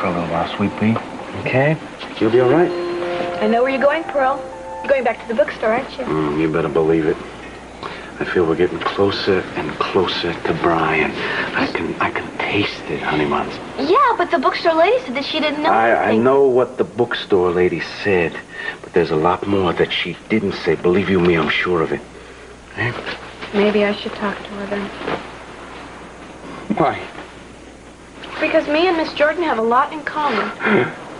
for a little while, sweet pea. Okay. You'll be all right. I know where you're going, Pearl. You're going back to the bookstore, aren't you? You better believe it. I feel we're getting closer and closer to Brian. I can taste it, honey buns. Yeah, but the bookstore lady said that she didn't know I anything. know what the bookstore lady said, but there's a lot more that she didn't say. Believe you me, I'm sure of it. Eh? Maybe I should talk to her then. Why? Because me and Miss Jordan have a lot in common.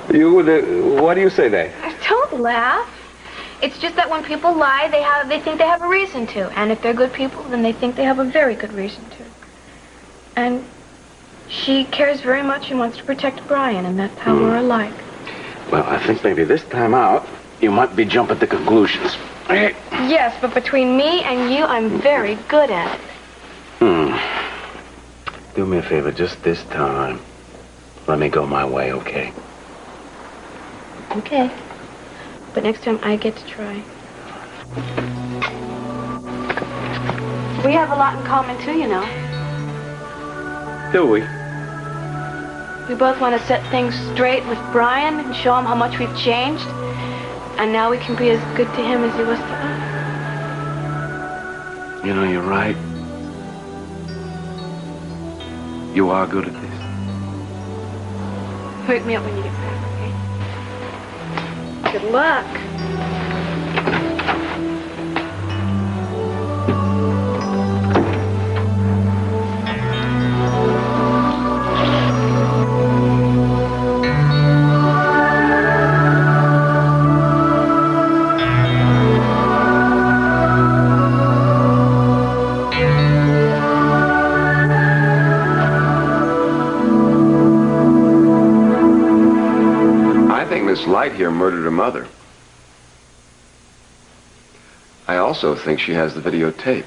What do you say, Dave? Don't laugh. It's just that when people lie, they think they have a reason to. And if they're good people, then they think they have a very good reason to. And she cares very much and wants to protect Brian, and that's how we're alike. Well, I think maybe this time out, you might be jumping to conclusions. Yes, but between me and you, I'm very good at it. Do me a favor just this time. Let me go my way, okay? Okay. But next time I get to try. We have a lot in common too, you know. Do we? We both want to set things straight with Brian and show him how much we've changed. And now we can be as good to him as he was to us. You know, you're right. You are good at this. Wake me up when you get back, okay? Good luck. Light here murdered her mother. I also think she has the videotape.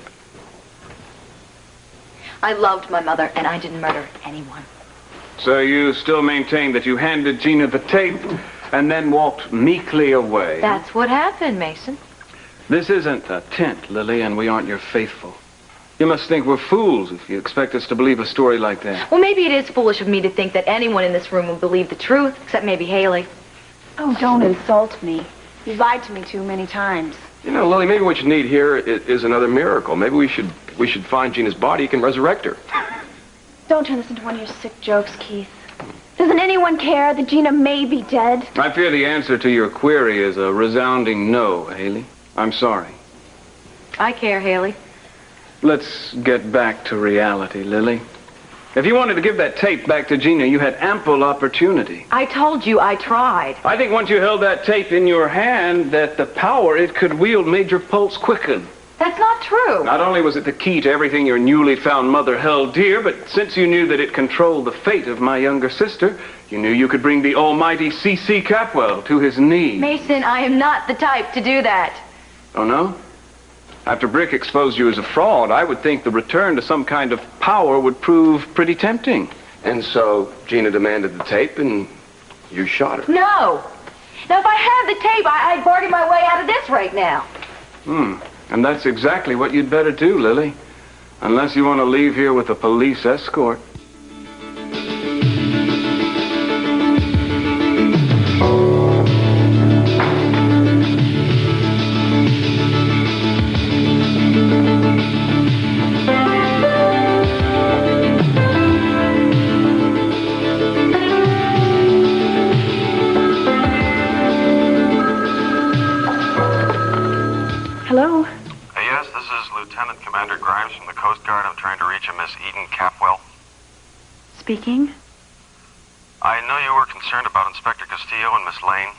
I loved my mother, and I didn't murder anyone. So you still maintain that you handed Gina the tape and then walked meekly away? That's what happened, Mason. This isn't a tent, Lily, and we aren't your faithful. You must think we're fools if you expect us to believe a story like that. Well, maybe it is foolish of me to think that anyone in this room will believe the truth, except maybe Haley. Oh, don't insult me. You've lied to me too many times. You know, Lily, maybe what you need here is another miracle. Maybe we should find Gina's body. You can resurrect her. Don't turn this into one of your sick jokes, Keith. Doesn't anyone care that Gina may be dead? I fear the answer to your query is a resounding no, Haley. I'm sorry. I care, Haley. Let's get back to reality, Lily. If you wanted to give that tape back to Gina, you had ample opportunity. I told you I tried. I think once you held that tape in your hand, that the power it could wield made your pulse quicken. That's not true. Not only was it the key to everything your newly found mother held dear, but since you knew that it controlled the fate of my younger sister, you knew you could bring the almighty C.C. Capwell to his knees. Mason, I am not the type to do that. Oh, no? After Brick exposed you as a fraud, I would think the return to some kind of power would prove pretty tempting. And so Gina demanded the tape, and you shot her. No. Now, if I had the tape, I'd bargain my way out of this right now. And that's exactly what you'd better do, Lily. Unless you want to leave here with a police escort. Hello? Yes, this is Lieutenant Commander Grimes from the Coast Guard. I'm trying to reach a Miss Eden Capwell. Speaking? I know you were concerned about Inspector Castillo and Miss Lane.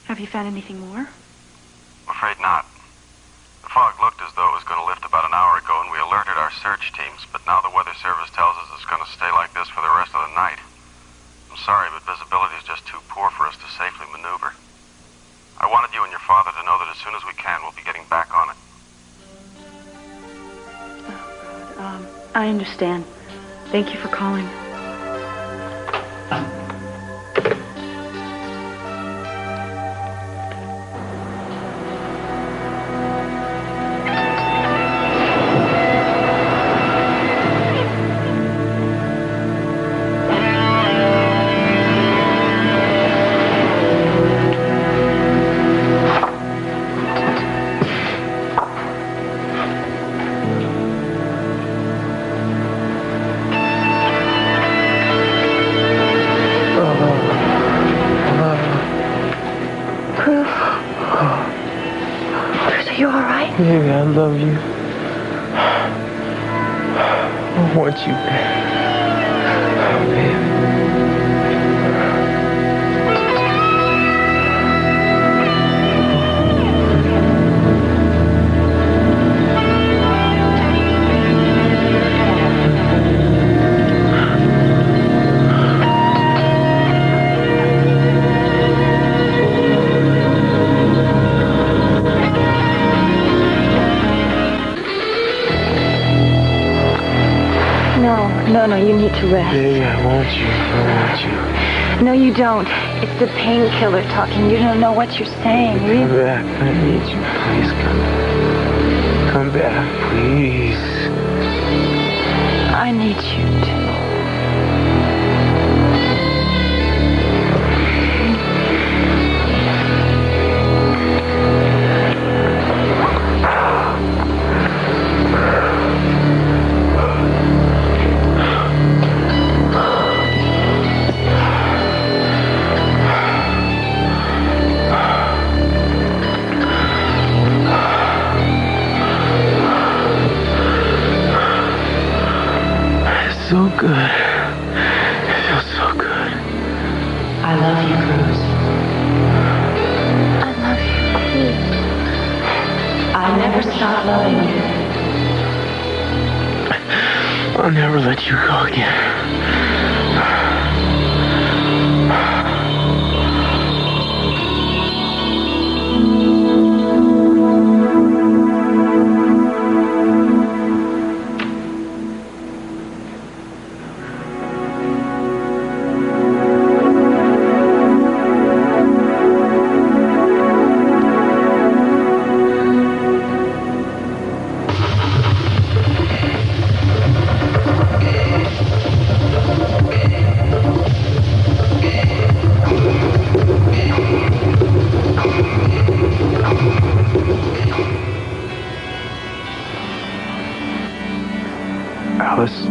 Have you found anything more? I'm afraid not. The fog looked as though it was going to lift about an hour ago, and we alerted our search teams, but now the Weather Service tells us it's going to stay like this for the rest of the night. I'm sorry, but visibility is just too poor for us to safely maneuver. I wanted you and your father to know that as soon as we can, we'll be getting back on it. Oh, God. I understand. Thank you for calling. Baby, I love you. I want you back. Oh, baby. No, you need to rest. Baby, I want you. No, you don't. It's the painkiller talking. You don't know what you're saying. Come back. I need you. Please come back. Come back, please. I need you to. So good. It feels so good. I love you, Cruz. I love you, Cruz. I never stop loving you. I'll never let you go again. Alice.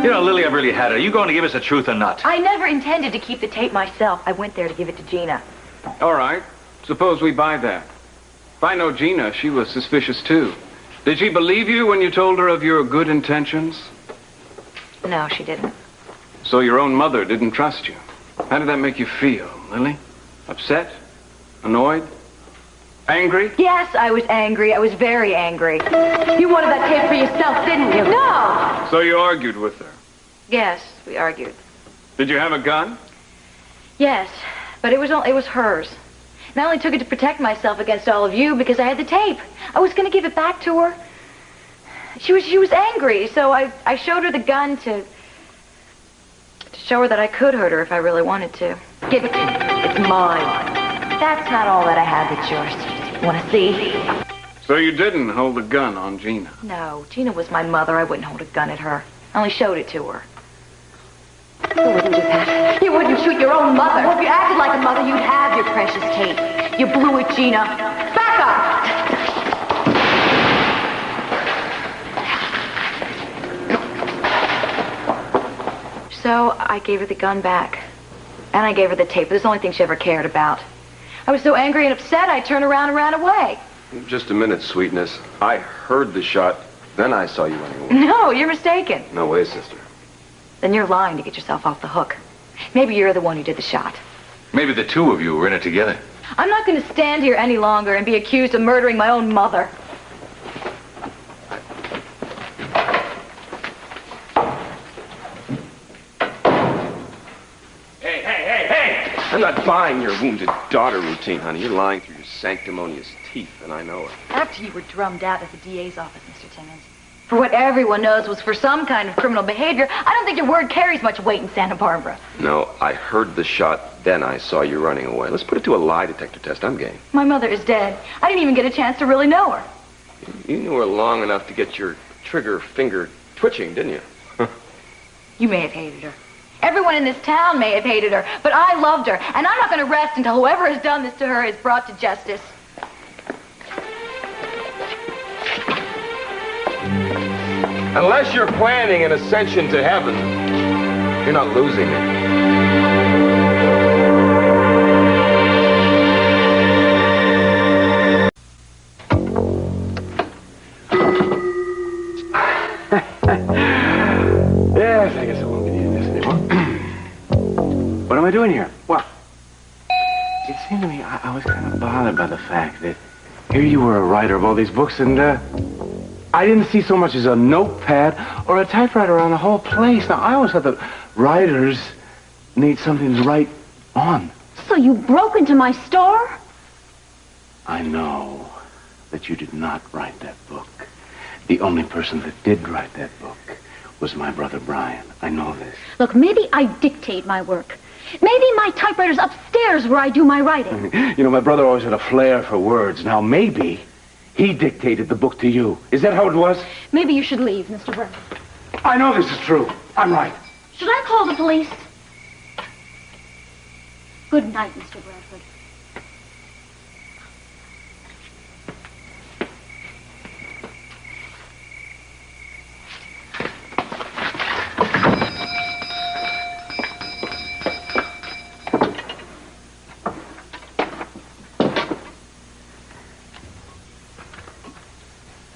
You know, Lily, I've really had it. Are you going to give us the truth or not? I never intended to keep the tape myself. I went there to give it to Gina. All right. Suppose we buy that. If I know Gina, she was suspicious too. Did she believe you when you told her of your good intentions? No, she didn't. So your own mother didn't trust you. How did that make you feel, Lily? Upset? Annoyed? Angry? Yes, I was angry. I was very angry. You wanted that tape for yourself, didn't you? No! So you argued with her? Yes, we argued. Did you have a gun? Yes, but it was hers. And I only took it to protect myself against all of you because I had the tape. I was going to give it back to her. She was angry, so I showed her the gun to show her that I could hurt her if I really wanted to. Give it to me. It's mine. That's not all that I have that's yours. Want to see? So you didn't hold a gun on Gina? No, Gina was my mother. I wouldn't hold a gun at her. I only showed it to her. You wouldn't do that. You wouldn't shoot your own mother. Well, if you acted like a mother, you'd have your precious tape. You blew it, Gina. Back up! So I gave her the gun back. And I gave her the tape. It was the only thing she ever cared about. I was so angry and upset, I turned around and ran away. Just a minute, sweetness. I heard the shot, then I saw you running away. No, you're mistaken. No way, sister. Then you're lying to get yourself off the hook. Maybe you're the one who did the shot. Maybe the two of you were in it together. I'm not going to stand here any longer and be accused of murdering my own mother. Hey! I'm not buying your wounded daughter routine, honey. You're lying through your sanctimonious teeth, and I know it. After you were drummed out at the DA's office, Mr. Timmons. For what everyone knows was for some kind of criminal behavior, I don't think your word carries much weight in Santa Barbara. No, I heard the shot, then I saw you running away. Let's put it to a lie detector test. I'm game. My mother is dead. I didn't even get a chance to really know her. You knew her long enough to get your trigger finger twitching, didn't you? You may have hated her. Everyone in this town may have hated her, but I loved her, and I'm not going to rest until whoever has done this to her is brought to justice. Unless you're planning an ascension to heaven, you're not losing it. Yes, I guess I won't be needing this anymore. What am I doing here? What? It seemed to me I was kind of bothered by the fact that here you were a writer of all these books, and I didn't see so much as a notepad or a typewriter around the whole place. Now, I always thought that writers need something to write on. So you broke into my store? I know that you did not write that book. The only person that did write that book was my brother Brian. I know this. Look, maybe I dictate my work. Maybe my typewriter's upstairs where I do my writing. You know, my brother always had a flair for words. Now, maybe he dictated the book to you. Is that how it was? Maybe you should leave, Mr. Bradford. I know this is true. I'm right. Should I call the police? Good night, Mr. Bradford.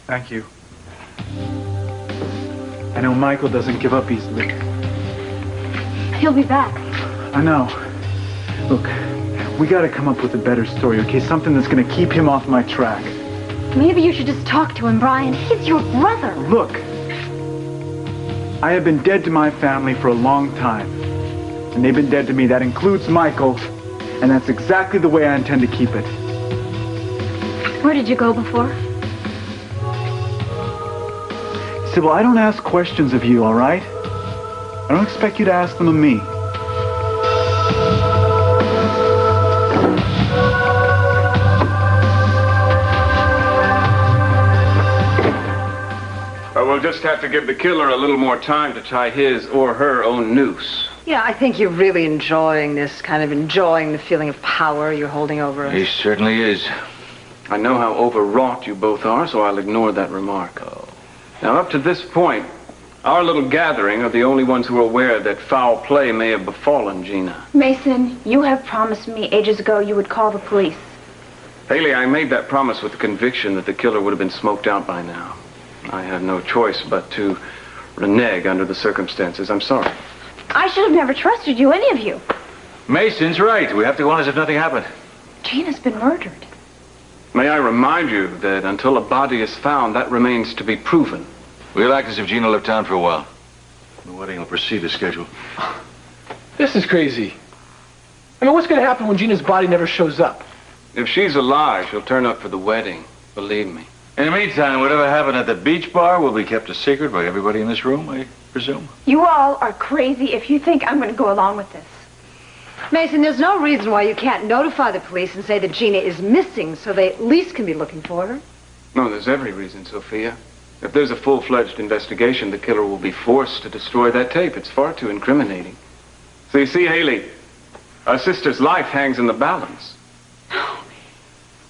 Thank you. I know Michael doesn't give up easily. He'll be back. I know. Look, we gotta come up with a better story, okay? Something that's gonna keep him off my track. Maybe you should just talk to him, Brian. He's your brother. Look, I have been dead to my family for a long time. And they've been dead to me. That includes Michael. And that's exactly the way I intend to keep it. Where did you go before? Sybil, I don't ask questions of you, all right? I don't expect you to ask them of me. We'll just have to give the killer a little more time to tie his or her own noose. Yeah, I think you're really enjoying this, kind of enjoying the feeling of power you're holding over us. He certainly is. I know how overwrought you both are, so I'll ignore that remark. Now, up to this point, our little gathering are the only ones who are aware that foul play may have befallen Gina. Mason, you have promised me ages ago you would call the police. Haley, I made that promise with the conviction that the killer would have been smoked out by now. I had no choice but to renege under the circumstances. I'm sorry. I should have never trusted you, any of you. Mason's right. We have to go on as if nothing happened. Gina's been murdered. May I remind you that until a body is found, that remains to be proven. We'll act as if Gina left town for a while. The wedding will proceed as scheduled. This is crazy. I mean, what's going to happen when Gina's body never shows up? If she's alive, she'll turn up for the wedding. Believe me. In the meantime, whatever happened at the beach bar will be kept a secret by everybody in this room, I presume. You all are crazy if you think I'm going to go along with this. Mason, there's no reason why you can't notify the police and say that Gina is missing so they at least can be looking for her. No, there's every reason, Sophia. If there's a full-fledged investigation, the killer will be forced to destroy that tape. It's far too incriminating. So you see, Haley, our sister's life hangs in the balance.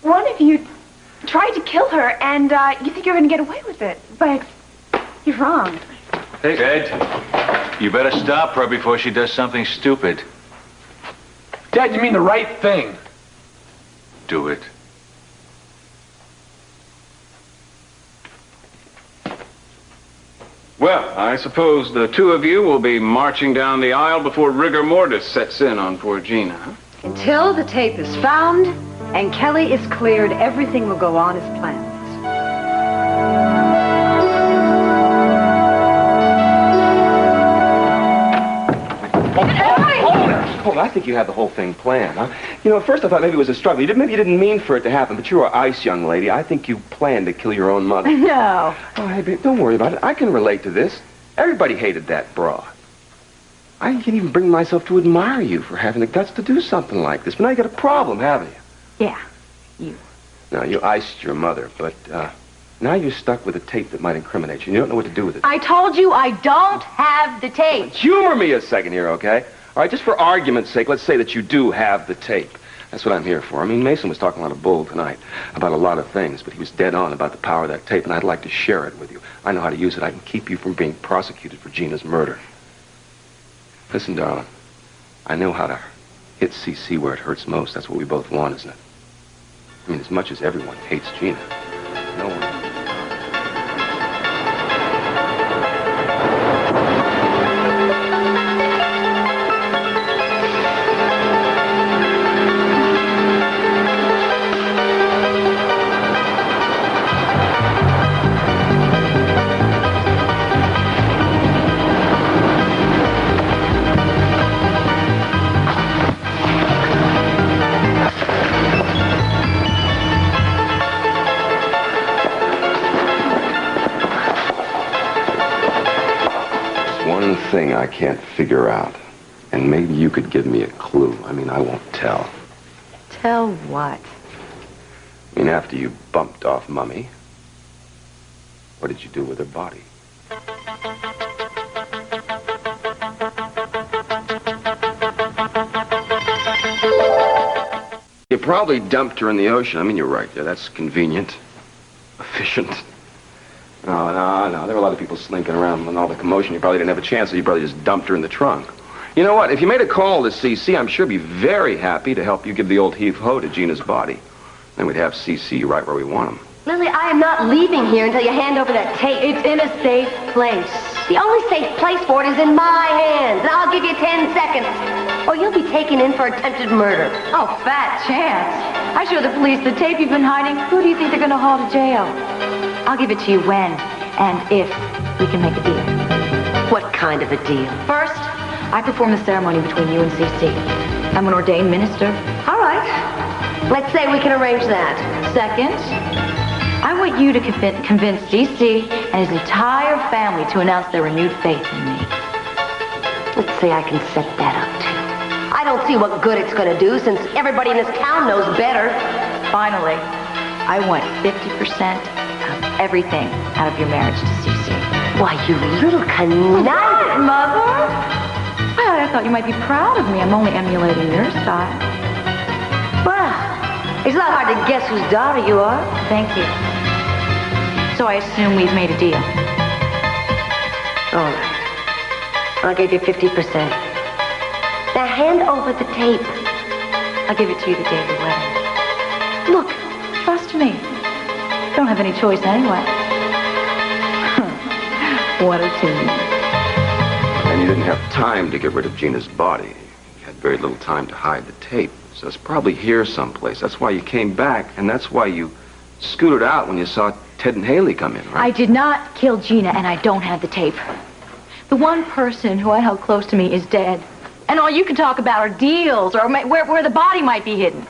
One of you tried to kill her, and you think you're going to get away with it. But you're wrong. Hey, Ted, you better stop her before she does something stupid. Dad, you mean the right thing. Do it. Well, I suppose the two of you will be marching down the aisle before rigor mortis sets in on poor Gina, huh? Until the tape is found and Kelly is cleared, everything will go on as planned. Hold on, I think you had the whole thing planned, huh? You know, at first I thought maybe it was a struggle. Maybe you didn't mean for it to happen, but you were ice, young lady. I think you planned to kill your own mother. No. Oh, hey, babe, don't worry about it. I can relate to this. Everybody hated that broad. I can't even bring myself to admire you for having the guts to do something like this. But now you got a problem, haven't you? Yeah, you. Now, you iced your mother, but Now you're stuck with a tape that might incriminate you, and you don't know what to do with it. I told you I don't have the tape. Humor me a second here, okay? All right, just for argument's sake, let's say that you do have the tape. That's what I'm here for. I mean, Mason was talking a lot of bull tonight about a lot of things, but he was dead on about the power of that tape, and I'd like to share it with you. I know how to use it. I can keep you from being prosecuted for Gina's murder. Listen, darling, I know how to hit CC where it hurts most. That's what we both want, isn't it? I mean, as much as everyone hates Gina, no one... thing I can't figure out, and maybe you could give me a clue. I mean, I won't tell. Tell what? I mean, after you bumped off Mummy, what did you do with her body? You probably dumped her in the ocean. I mean, you're right there. That's convenient, efficient. No. There were a lot of people slinking around and all the commotion. You probably didn't have a chance, so you probably just dumped her in the trunk. You know what? If you made a call to CC, I'm sure he'd be very happy to help you give the old heave-ho to Gina's body. Then we'd have CC right where we want him. Lily, I am not leaving here until you hand over that tape. It's in a safe place. The only safe place for it is in my hands. And I'll give you 10 seconds, or you'll be taken in for attempted murder. Oh, fat chance. I show the police the tape you've been hiding. Who do you think they're going to haul to jail? I'll give it to you when and if we can make a deal. What kind of a deal? First, I perform the ceremony between you and CC. I'm an ordained minister. All right. Let's say we can arrange that. Second, I want you to convince CC and his entire family to announce their renewed faith in me. Let's say I can set that up, too. I don't see what good it's going to do, since everybody in this town knows better. Finally, I want 50% of everything out of your marriage to CC. Why, you little conniving Mother! Well, I thought you might be proud of me. I'm only emulating your style. Well, it's not hard to guess whose daughter you are. Thank you. So I assume we've made a deal. All right. I'll give you 50%. Now hand over the tape. I'll give it to you the day of the wedding. Look, trust me. Don't have any choice anyway. What a team. And you didn't have time to get rid of Gina's body. You had very little time to hide the tape. So it's probably here someplace. That's why you came back, and that's why you scooted out when you saw Ted and Haley come in, right? I did not kill Gina, and I don't have the tape. The one person who I held close to me is dead. And all you can talk about are deals or where the body might be hidden.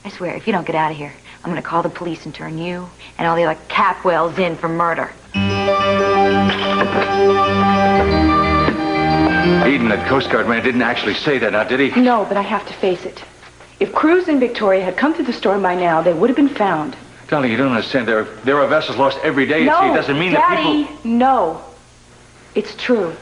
I swear, if you don't get out of here, I'm going to call the police and turn you and all the other Capwells in for murder. Eden, that Coast Guard man didn't actually say that, now did he? No, but I have to face it. If Cruz and Victoria had come through the storm by now, they would have been found. Darling, you don't understand. There are vessels lost every day. No, it doesn't mean Daddy, that people... no. It's true.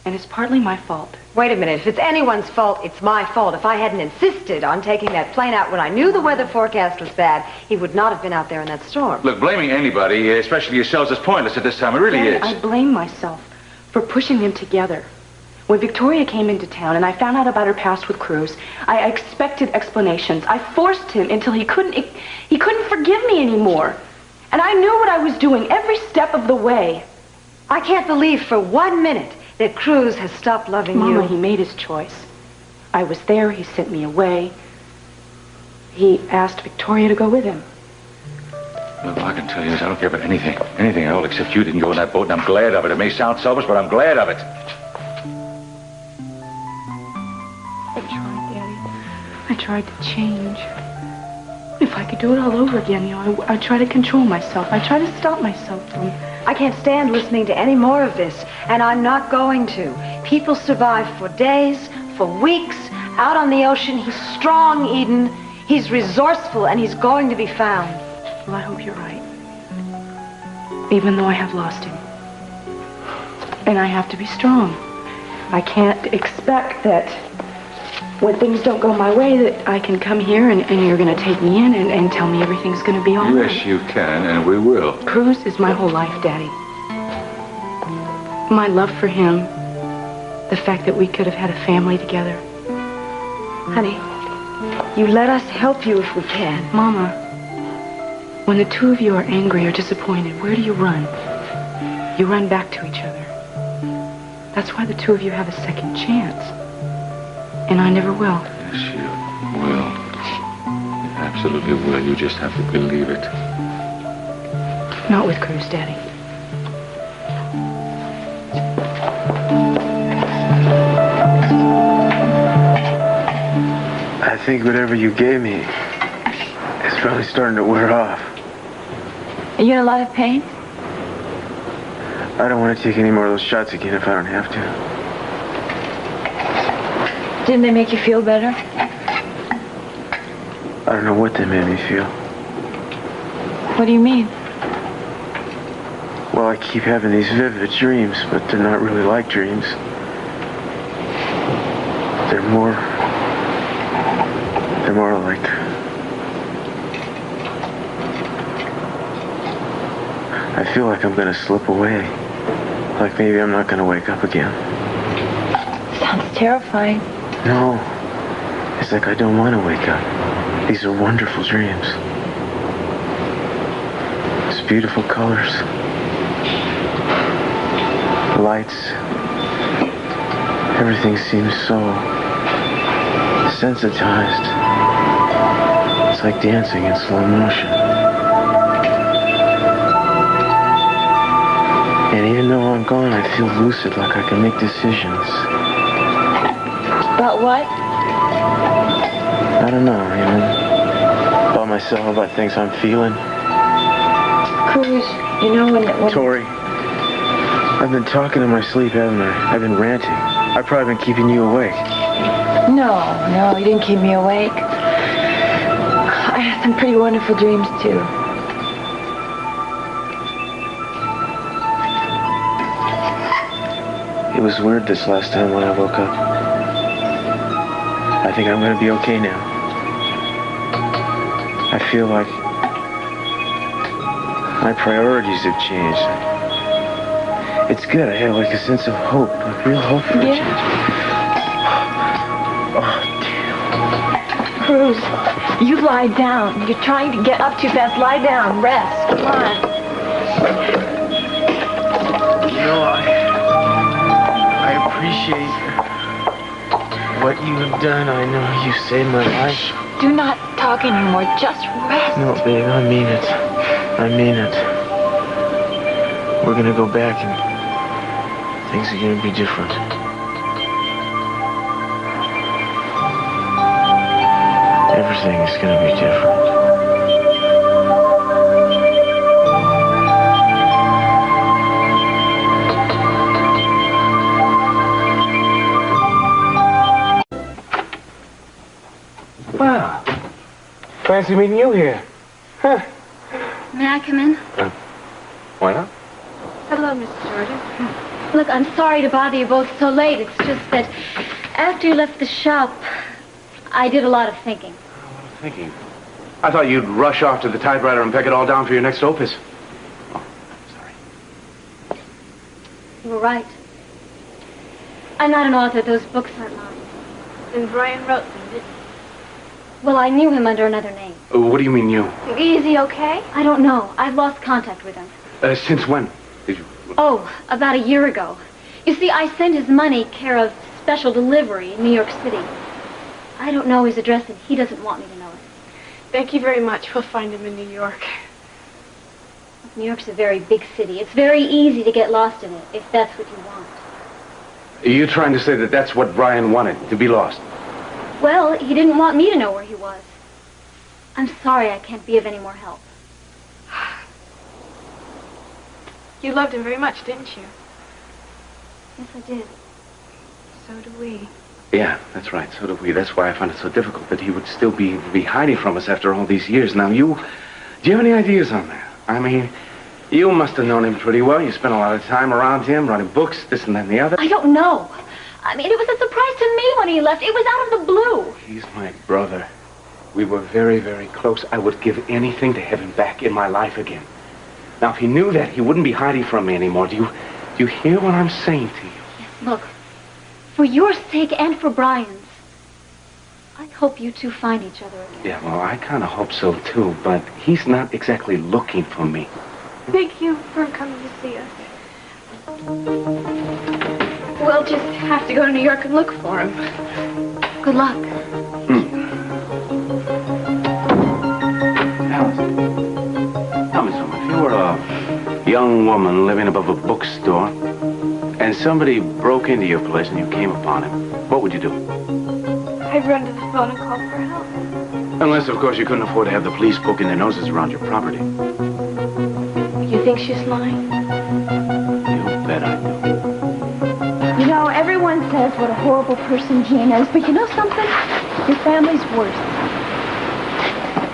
And it's partly my fault. Wait a minute. If it's anyone's fault, it's my fault. If I hadn't insisted on taking that plane out when I knew the weather forecast was bad, he would not have been out there in that storm. Look, blaming anybody, especially yourselves, is pointless at this time. It really Daddy, is. I blame myself for pushing them together. When Victoria came into town and I found out about her past with Cruz, I expected explanations. I forced him until he couldn't forgive me anymore. And I knew what I was doing every step of the way. I can't believe for 1 minute that Cruz has stopped loving you. Mama, he made his choice. I was there, he sent me away. He asked Victoria to go with him. Look, all I can tell you is I don't care about anything at all, except you didn't go in that boat, and I'm glad of it. It may sound selfish, but I'm glad of it. I tried, Daddy. I tried to change. If I could do it all over again, I try to control myself. I try to stop myself from... I can't stand listening to any more of this, and I'm not going to. People survive for days, for weeks, out on the ocean. He's strong, Eden. He's resourceful, and he's going to be found. Well, I hope you're right. Even though I have lost him. And I have to be strong. I can't expect that when things don't go my way that I can come here and you're going to take me in and tell me everything's going to be all right. Yes, you can, and we will. Cruz is my whole life, Daddy. My love for him, the fact that we could have had a family together. Honey, you let us help you if we can. Mama, when the two of you are angry or disappointed, where do you run? You run back to each other. That's why the two of you have a second chance. And I never will. Yes, you will. You absolutely will. You just have to believe it. Not with Cruz, Daddy. I think whatever you gave me is probably starting to wear off. Are you in a lot of pain? I don't want to take any more of those shots again if I don't have to. Didn't they make you feel better? I don't know what they made me feel. What do you mean? Well, I keep having these vivid dreams, but they're not really like dreams. They're more like... I feel like I'm gonna slip away. Like maybe I'm not gonna wake up again. Sounds terrifying. No. It's like I don't want to wake up. These are wonderful dreams. It's beautiful colors. Lights. Everything seems so sensitized. It's like dancing in slow motion. And even though I'm gone, I feel lucid, like I can make decisions. About what? I don't know, about myself, about things I'm feeling. Cruz, you know when... Tori, I've been talking in my sleep, haven't I? I've been ranting. I've probably been keeping you awake. No, you didn't keep me awake. I had some pretty wonderful dreams, too. It was weird this last time when I woke up. I think I'm going to be okay now. I feel like my priorities have changed. It's good. I have like a sense of hope, like real hope for a change. Oh, damn. Cruz, you lie down. You're trying to get up too fast. Lie down. Rest. Come on. You know, I appreciate what you have done. I know you saved my life. Do not talk anymore. Just rest. No, babe, I mean it. I mean it. We're gonna go back and things are gonna be different. Everything is gonna be different. Well, fancy meeting you here. Huh. May I come in? Why not? Hello, Miss Jordan. Look, I'm sorry to bother you both so late. It's just that after you left the shop, I did a lot of thinking. Thinking. I thought you'd rush off to the typewriter and peck it all down for your next opus. Oh, sorry. You were right. I'm not an author. Those books aren't mine. Then Brian wrote them, didn't he? Well, I knew him under another name. What do you mean, you? Is he okay? I don't know. I've lost contact with him. Since when? Did you... Oh, about a year ago. You see, I sent his money care of special delivery in New York City. I don't know his address, and he doesn't want me to know it. Thank you very much. We'll find him in New York. New York's a very big city. It's very easy to get lost in it, if that's what you want. Are you trying to say that that's what Brian wanted, to be lost? Well, he didn't want me to know where he was. I'm sorry I can't be of any more help. You loved him very much, didn't you? Yes, I did. So do we. Yeah, that's right. So do we. That's why I find it so difficult that he would still be hiding from us after all these years. Now, you Do you have any ideas on that? I mean, you must have known him pretty well. You spent a lot of time around him, running books, this and that and the other. I don't know. I mean, it was a surprise to me when he left. It was out of the blue. He's my brother. We were very, very close. I would give anything to have him back in my life again. Now, if he knew that, he wouldn't be hiding from me anymore. Do you hear what I'm saying to you? Yes, look, for your sake and for Brian's, I hope you two find each other again. Yeah, well, I kind of hope so, too, but he's not exactly looking for me. Thank you for coming to see us. We'll just have to go to New York and look for him. Good luck. Alice, tell me something. If you were a young woman living above a bookstore and somebody broke into your place and you came upon him, what would you do? I'd run to the phone and call for help. Unless, of course, you couldn't afford to have the police poking their noses around your property. You think she's lying? You bet I do. You know, everyone says what a horrible person Gina is, but you know something? Your family's worse.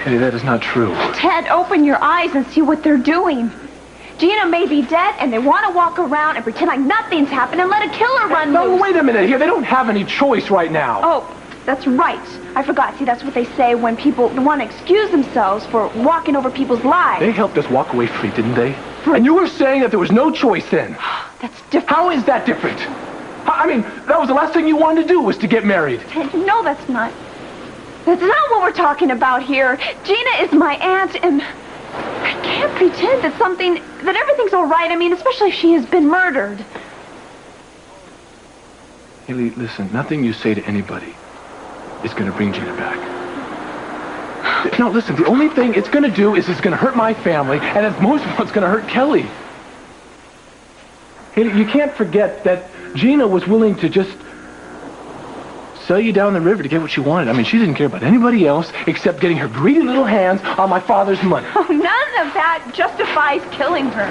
Eddie, that is not true. Ted, open your eyes and see what they're doing. Gina may be dead, and they want to walk around and pretend like nothing's happened and let a killer run No, loose. wait a minute here. They don't have any choice right now. Oh, that's right. I forgot. See, that's what they say when people want to excuse themselves for walking over people's lives. They helped us walk away free, didn't they? And you were saying that there was no choice then. That's different. How is that different? I mean, that was the last thing you wanted to do was to get married. Ted, you know that's not what we're talking about here. Gina is my aunt, and I can't pretend that everything's all right. I mean, especially if she has been murdered. Haley, listen, nothing you say to anybody is going to bring Gina back. No, listen, the only thing it's going to do is it's going to hurt my family, and at most of all, it's going to hurt Kelly. Haley, you can't forget that Gina was willing to just sell you down the river to get what she wanted. I mean, she didn't care about anybody else except getting her greedy little hands on my father's money. Oh, none of that justifies killing her.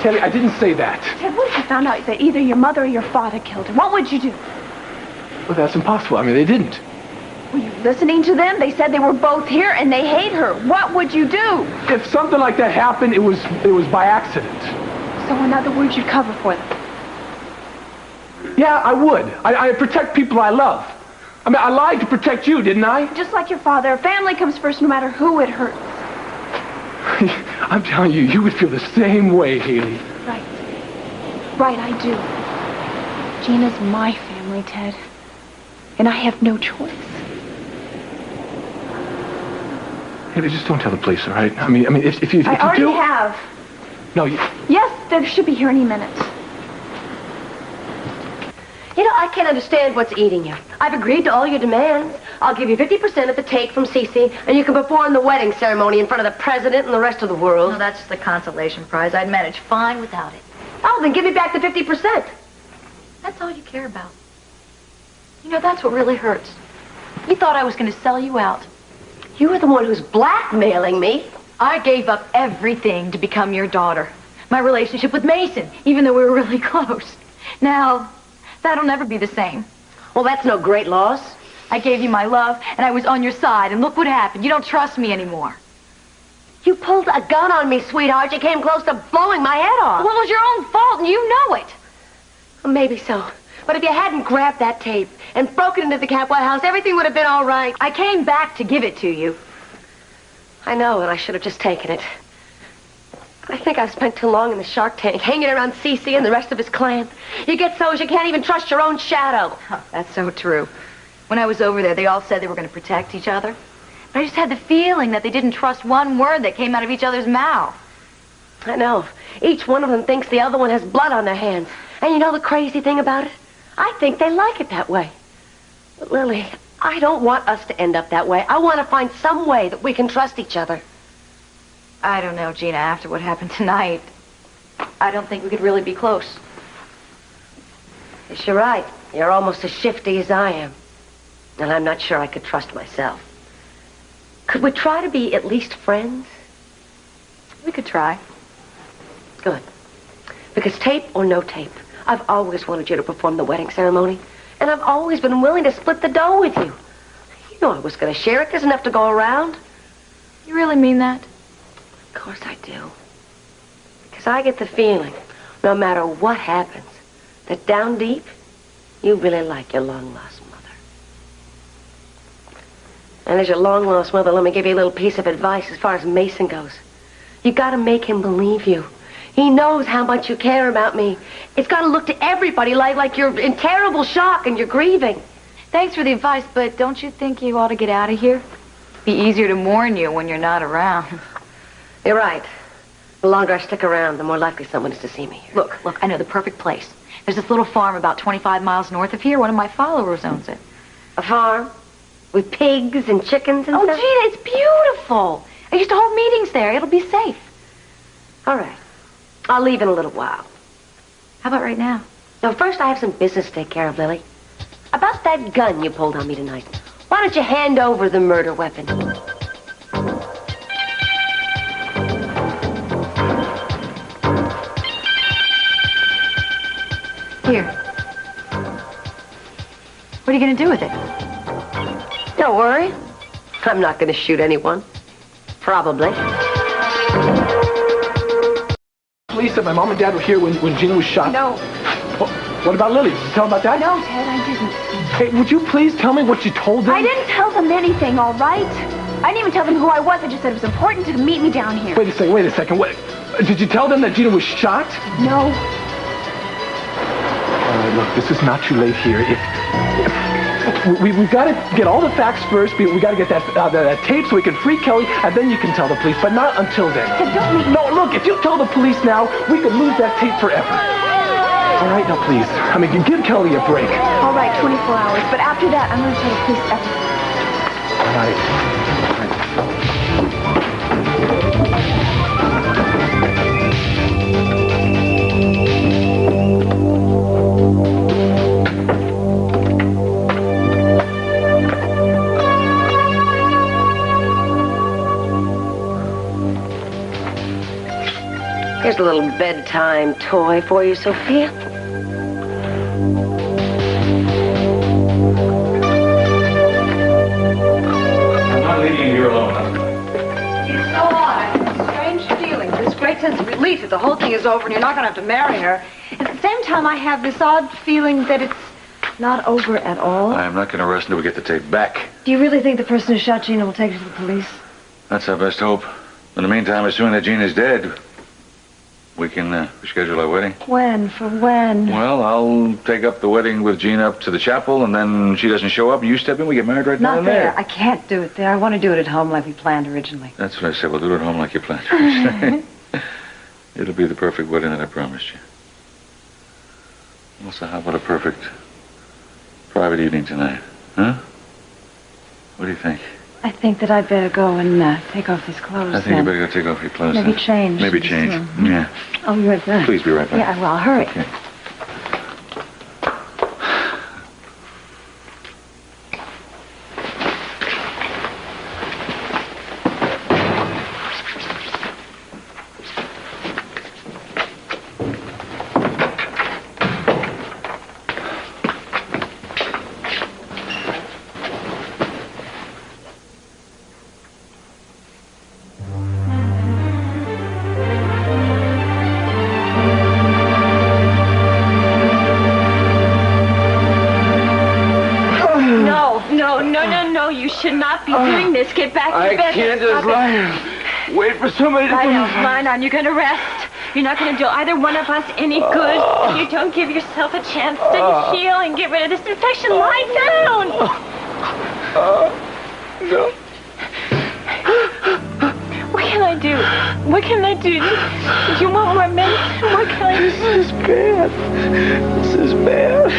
Kelly, I didn't say that. Ted, what if you found out that either your mother or your father killed her? What would you do? Well, that's impossible. I mean, they didn't. Were you listening to them? They said they were both here and they hate her. What would you do? If something like that happened, it was by accident. So in other words, you'd cover for them. Yeah, I would. I protect people I love. I mean, I lied to protect you, didn't I? Just like your father, family comes first no matter who it hurts. I'm telling you, you would feel the same way, Haley. Right. Right, I do. Gina's my family, Ted. And I have no choice. Haley, just don't tell the police, all right? I mean, if you do... I already have. No, Yes, they should be here any minute. You know, I can't understand what's eating you. I've agreed to all your demands. I'll give you 50% of the take from Cece, and you can perform the wedding ceremony in front of the president and the rest of the world. No, that's the consolation prize. I'd manage fine without it. Oh, then give me back the 50%. That's all you care about. You know, that's what really hurts. You thought I was going to sell you out. You were the one who's blackmailing me. I gave up everything to become your daughter. My relationship with Mason, even though we were really close. Now, that'll never be the same. Well, that's no great loss. I gave you my love, and I was on your side, and look what happened. You don't trust me anymore. You pulled a gun on me, sweetheart. You came close to blowing my head off. Well, it was your own fault, and you know it. Well, maybe so. But if you hadn't grabbed that tape and broken into the Capwell house, everything would have been all right. I came back to give it to you. I know, and I should have just taken it. I think I've spent too long in the shark tank, hanging around Cece and the rest of his clan. You get so as you can't even trust your own shadow. Oh, that's so true. When I was over there, they all said they were going to protect each other. But I just had the feeling that they didn't trust one word that came out of each other's mouth. I know. Each one of them thinks the other one has blood on their hands. And you know the crazy thing about it? I think they like it that way. But Lily, I don't want us to end up that way. I want to find some way that we can trust each other. I don't know, Gina, after what happened tonight, I don't think we could really be close. Yes, you're right. You're almost as shifty as I am. And I'm not sure I could trust myself. Could we try to be at least friends? We could try. Good. Because tape or no tape, I've always wanted you to perform the wedding ceremony. And I've always been willing to split the dough with you. You know I was going to share it. There's enough to go around. You really mean that? course I do. Because I get the feeling, no matter what happens, that down deep, you really like your long-lost mother. And as your long-lost mother, let me give you a little piece of advice as far as Mason goes. You got to make him believe you. He knows how much you care about me. It's got to look to everybody like you're in terrible shock and you're grieving. Thanks for the advice, but don't you think you ought to get out of here? Be easier to mourn you when you're not around. You're right. The longer I stick around, the more likely someone is to see me here. Look, I know the perfect place. There's this little farm about 25 miles north of here. One of my followers owns it. A farm? With pigs and chickens and stuff? Gina, it's beautiful. I used to hold meetings there. It'll be safe. All right. I'll leave in a little while. How about right now? No, first I have some business to take care of, Lily. About that gun you pulled on me tonight. Why don't you hand over the murder weapon? Here. What are you going to do with it? Don't worry. I'm not going to shoot anyone. Probably. Police said my mom and dad were here when Gina was shot. No. What about Lily? Did you tell them about that? No, Ted, I didn't. Hey, would you please tell me what you told them? I didn't tell them anything, all right? I didn't even tell them who I was. I just said it was important to meet me down here. Wait a second. What? Did you tell them that Gina was shot? No. Look, this is not too late here. We've got to get all the facts first. We got to get that tape so we can free Kelly, and then you can tell the police, but not until then. No, look, if you tell the police now, we could lose that tape forever. All right, now, please. I mean, give Kelly a break. All right, 24 hours, but after that, I'm going to tell the police everything. All right. Here's a little bedtime toy for you, Sophia. I'm not leaving you here alone. It's so odd. I have a strange feeling. This great sense of relief that the whole thing is over and you're not going to have to marry her. At the same time, I have this odd feeling that it's not over at all. I'm not going to rest until we get the tape back. Do you really think the person who shot Gina will take it to the police? That's our best hope. In the meantime, assuming that Gina's dead, we can reschedule our wedding. When? For when? Well, I'll take up the wedding with Gina up to the chapel, and then she doesn't show up, and you step in, we get married right now and there. Not there. I can't do it there. I want to do it at home like we planned originally. That's what I said. We'll do it at home like you planned. It'll be the perfect wedding that I promised you. Well, so how about a perfect private evening tonight? Huh? What do you think? I think that I'd better go and take off these clothes. I think you better go take off your clothes. Maybe change. Maybe change. Yeah. I'll be right back. Please be right back. Yeah, I will. I'll hurry. Okay. No, you should not be doing this. Get back to bed. I can't just lie here. Wait for somebody to come. Lie down. You're going to rest. You're not going to do either one of us any good if you don't give yourself a chance to heal and get rid of this infection. Lie down. No. What can I do? What can I do? Do you want more medicine? What can I do? This is bad. This is bad.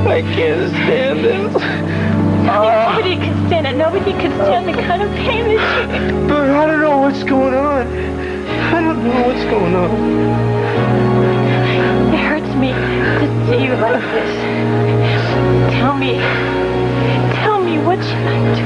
I can't stand this. Nobody can stand it. Nobody can stand the kind of pain that you... But I don't know what's going on. I don't know what's going on. It hurts me to see you like this. Tell me, what should I do?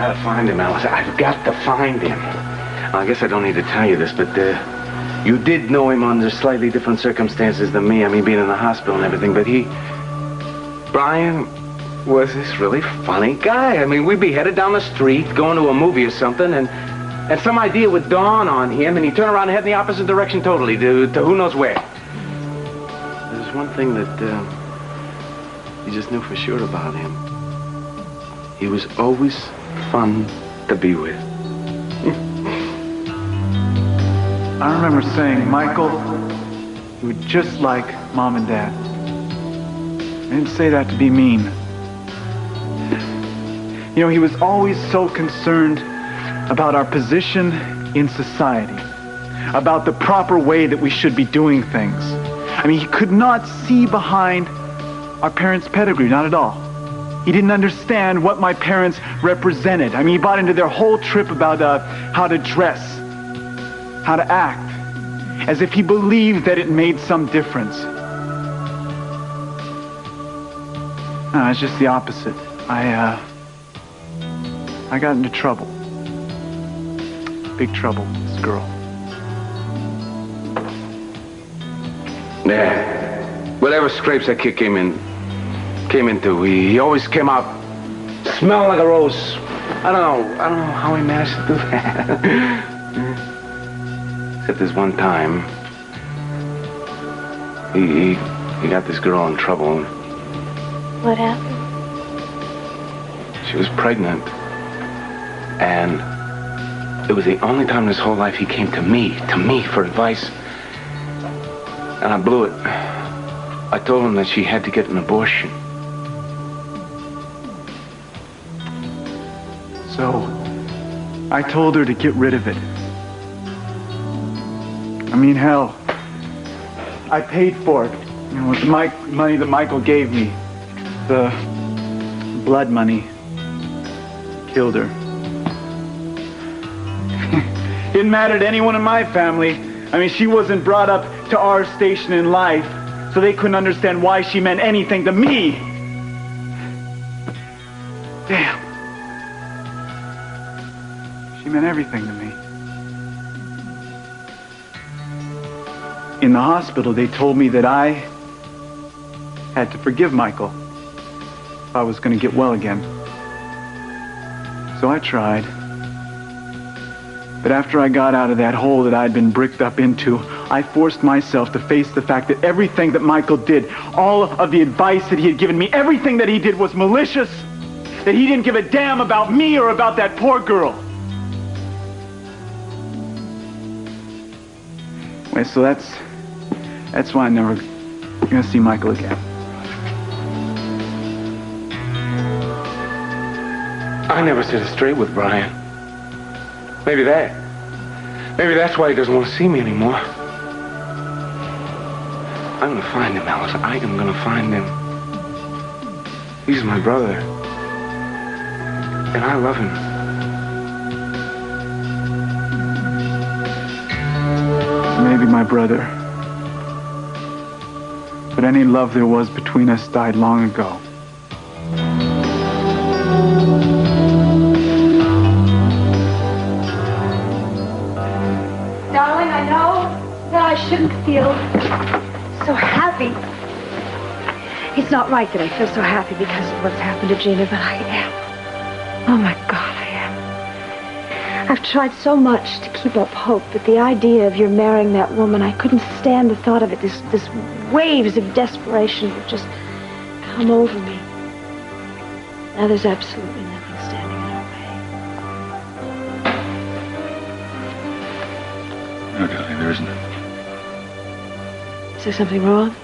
gotta find him, Alice. I've got to find him. I guess I don't need to tell you this, but you did know him under slightly different circumstances than me. I mean, being in the hospital and everything, but Brian was this really funny guy. I mean, we'd be headed down the street, going to a movie or something, and some idea would dawn on him, and he'd turn around and head in the opposite direction totally, to who knows where. There's one thing that you just knew for sure about him. He was always fun to be with. I remember saying, Michael, you were just like Mom and Dad. I didn't say that to be mean. You know, he was always so concerned about our position in society, about the proper way that we should be doing things. I mean, he could not see behind our parents' pedigree, not at all. He didn't understand what my parents represented. I mean, he bought into their whole trip about how to dress, how to act, as if he believed that it made some difference. No, it's just the opposite. I got into trouble. Big trouble, this girl. Yeah. Whatever scrapes that kid came into, he always came out smelling like a rose. I don't know how he managed to do that. Except this one time, he got this girl in trouble. What happened? She was pregnant, and it was the only time in his whole life he came to me for advice. And I blew it. I told him that she had to get an abortion. So, I told her to get rid of it. I mean, hell, I paid for it. You know, with the money that Michael gave me. The blood money. Killed her. Didn't matter to anyone in my family. I mean, she wasn't brought up to our station in life, so they couldn't understand why she meant anything to me. Damn. She meant everything to me. In the hospital, they told me that I had to forgive Michael if I was going to get well again. So I tried. But after I got out of that hole that I'd been bricked up into, I forced myself to face the fact that everything that Michael did, all of the advice that he had given me, everything that he did was malicious. That he didn't give a damn about me or about that poor girl. Wait, so that's why I'm never gonna see Michael again. I never sit straight with Brian. Maybe that's why he doesn't want to see me anymore. I'm gonna find him, Alice. I am gonna find him. He's my brother. And I love him. Maybe my brother. But any love there was between us died long ago. Darling, I know that I shouldn't feel so happy. It's not right that I feel so happy because of what's happened to Gina, but I am. Oh, my God, I am. I've tried so much to keep up hope, but the idea of your marrying that woman, I couldn't stand the thought of it. This waves of desperation would just come over me. Now there's absolutely nothing standing in our way. No, darling, there isn't. Is there something wrong?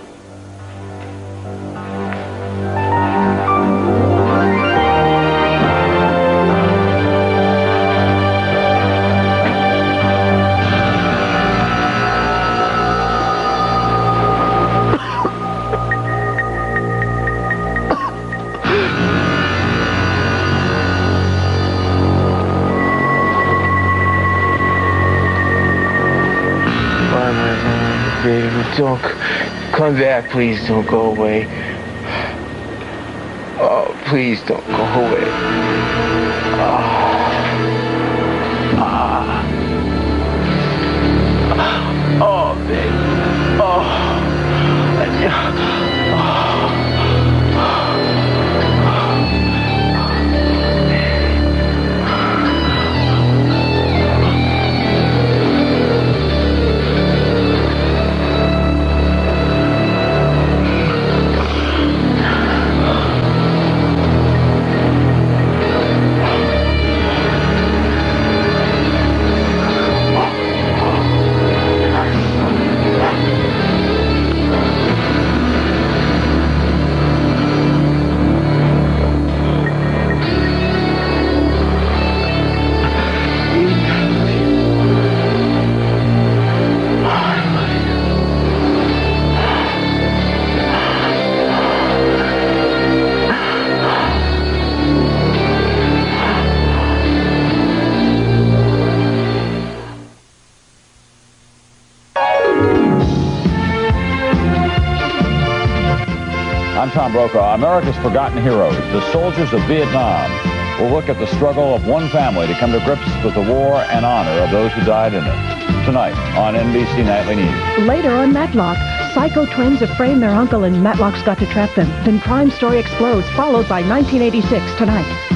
Don't come back, please. Don't go away. Oh, please don't go away. Oh, baby. Oh. America's Forgotten Heroes, the soldiers of Vietnam, will look at the struggle of one family to come to grips with the war and honor of those who died in it. Tonight on NBC Nightly News. Later on Matlock, psycho twins have framed their uncle and Matlock's got to trap them. Then crime story explodes, followed by 1986 tonight.